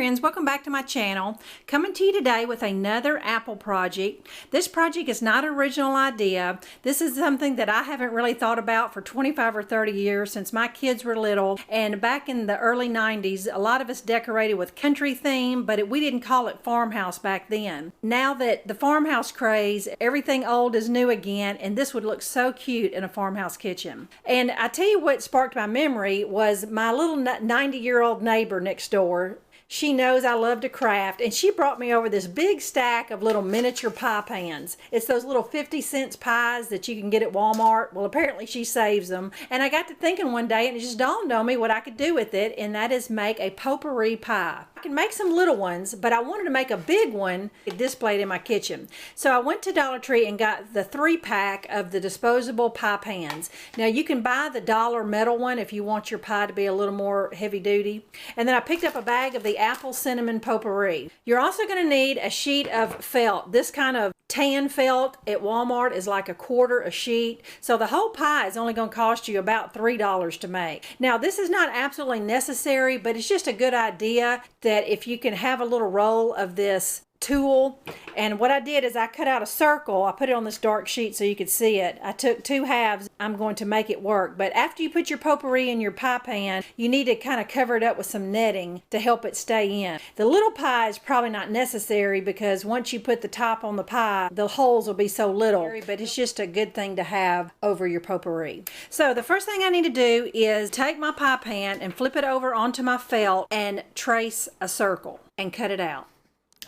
friends, welcome back to my channel. Coming to you today with another apple project. This project is not an original idea. This is something that I haven't really thought about for 25 or 30 years since my kids were little. And back in the early 90s, a lot of us decorated with country theme, but we didn't call it farmhouse back then. Now that the farmhouse craze, everything old is new again, and this would look so cute in a farmhouse kitchen. And I tell you what sparked my memory was my little 90-year-old neighbor next door. She knows I love to craft, and she brought me over this big stack of little miniature pie pans. It's those little 50-cent pies that you can get at Walmart. Well, apparently she saves them. And I got to thinking one day, and it just dawned on me what I could do with it, and that is make a potpourri pie. I can make some little ones, but I wanted to make a big one displayed in my kitchen. So I went to Dollar Tree and got the 3-pack of the disposable pie pans. Now you can buy the dollar metal one if you want your pie to be a little more heavy duty. And then I picked up a bag of the apple cinnamon potpourri. You're also going to need a sheet of felt. This kind of tan felt at Walmart is like $1/4 a sheet. So the whole pie is only going to cost you about $3 to make. Now this is not absolutely necessary, but it's just a good idea that if you can have a little roll of this tool. And what I did is I cut out a circle. I put it on this dark sheet so you could see it. I took 2 halves. I'm going to make it work. But after you put your potpourri in your pie pan, you need to kind of cover it up with some netting to help it stay in. The little pie is probably not necessary because once you put the top on the pie, the holes will be so little. But it's just a good thing to have over your potpourri. So the first thing I need to do is take my pie pan and flip it over onto my felt and trace a circle and cut it out.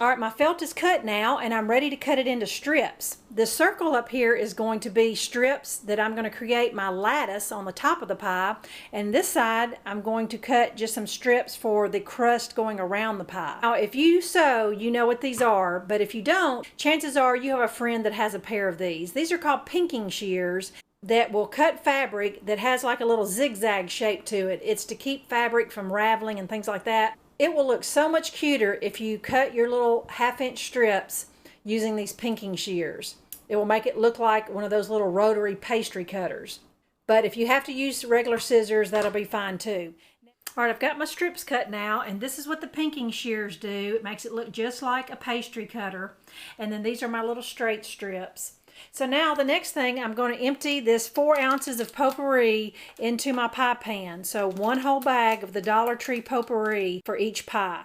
All right, my felt is cut now, and I'm ready to cut it into strips. The circle up here is going to be strips that I'm going to create my lattice on the top of the pie, and this side I'm going to cut just some strips for the crust going around the pie. Now, if you sew, you know what these are, but if you don't, chances are you have a friend that has a pair of these. These are called pinking shears that will cut fabric that has like a little zigzag shape to it. It's to keep fabric from raveling and things like that. It will look so much cuter if you cut your little 1/2-inch strips using these pinking shears. It will make it look like one of those little rotary pastry cutters. But if you have to use regular scissors, that'll be fine too. All right, I've got my strips cut now, and this is what the pinking shears do. It makes it look just like a pastry cutter. And then these are my little straight strips. So now the next thing, I'm going to empty this 4 ounces of potpourri into my pie pan. So 1 whole bag of the Dollar Tree potpourri for each pie.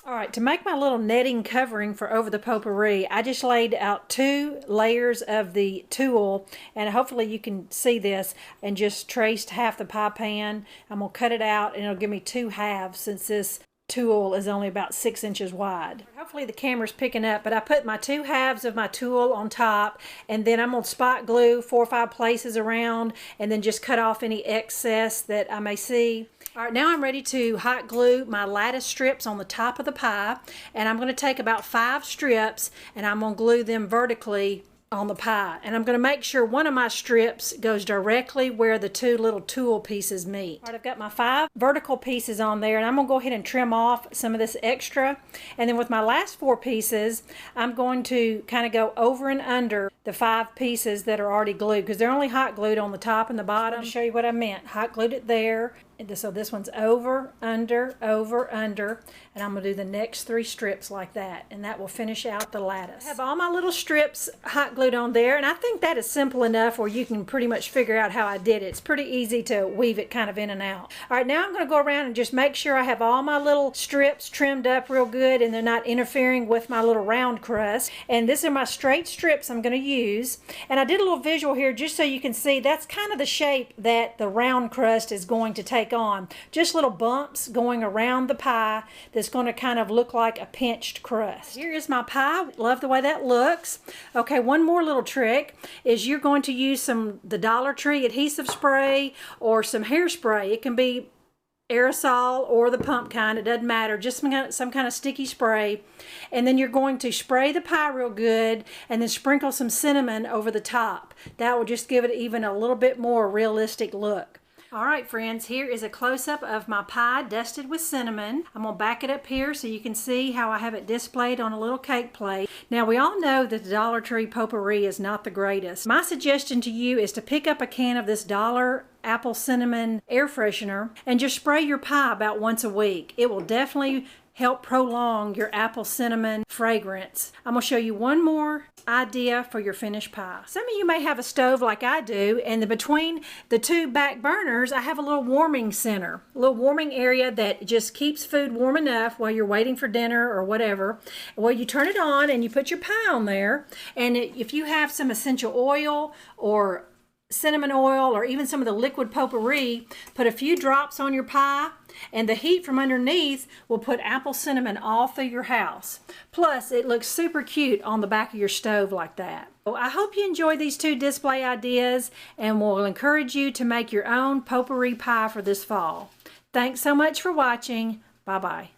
All right, to make my little netting covering for over the potpourri, I just laid out 2 layers of the tulle, and hopefully you can see this, and just traced half the pie pan. I'm going to cut it out, and it'll give me 2 halves since this tulle is only about 6 inches wide. Hopefully the camera's picking up, but I put my 2 halves of my tulle on top, and then I'm going to spot glue 4 or 5 places around, and then just cut off any excess that I may see. All right, now I'm ready to hot glue my lattice strips on the top of the pie, and I'm going to take about 5 strips, and I'm going to glue them vertically on the pie, and I'm going to make sure one of my strips goes directly where the 2 little tulle pieces meet. All right, I've got my 5 vertical pieces on there, and I'm going to go ahead and trim off some of this extra, and then with my last 4 pieces I'm going to kind of go over and under the 5 pieces that are already glued, because they're only hot glued on the top and the bottom. To show you what I meant, hot glued it there. So this one's over, under, and I'm going to do the next 3 strips like that, and that will finish out the lattice. I have all my little strips hot glued on there, and I think that is simple enough where you can pretty much figure out how I did it. It's pretty easy to weave it kind of in and out. All right, now I'm going to go around and just make sure I have all my little strips trimmed up real good and they're not interfering with my little round crust. And these are my straight strips I'm going to use, and I did a little visual here just so you can see that's kind of the shape that the round crust is going to take on. Just little bumps going around the pie that's going to kind of look like a pinched crust. Here is my pie. Love the way that looks. Okay, one more little trick is you're going to use the Dollar Tree adhesive spray or some hairspray. It can be aerosol or the pump kind, it doesn't matter, just some kind of sticky spray, and then you're going to spray the pie real good and then sprinkle some cinnamon over the top. That will just give it even a little bit more realistic look. All right, friends, here is a close-up of my pie dusted with cinnamon. I'm going to back it up here so you can see how I have it displayed on a little cake plate. Now, we all know that the Dollar Tree potpourri is not the greatest. My suggestion to you is to pick up a can of this dollar apple cinnamon air freshener and just spray your pie about once a week. It will definitely help prolong your apple cinnamon fragrance. I'm going to show you one more idea for your finished pie. Some of you may have a stove like I do, and between the two back burners I have a little warming center, a little warming area that just keeps food warm enough while you're waiting for dinner or whatever. Well, you turn it on and you put your pie on there, and if you have some essential oil or cinnamon oil or even some of the liquid potpourri, put a few drops on your pie, and the heat from underneath will put apple cinnamon all through your house. Plus, it looks super cute on the back of your stove like that. So I hope you enjoy these two display ideas, and will encourage you to make your own potpourri pie for this fall. Thanks so much for watching. Bye-bye.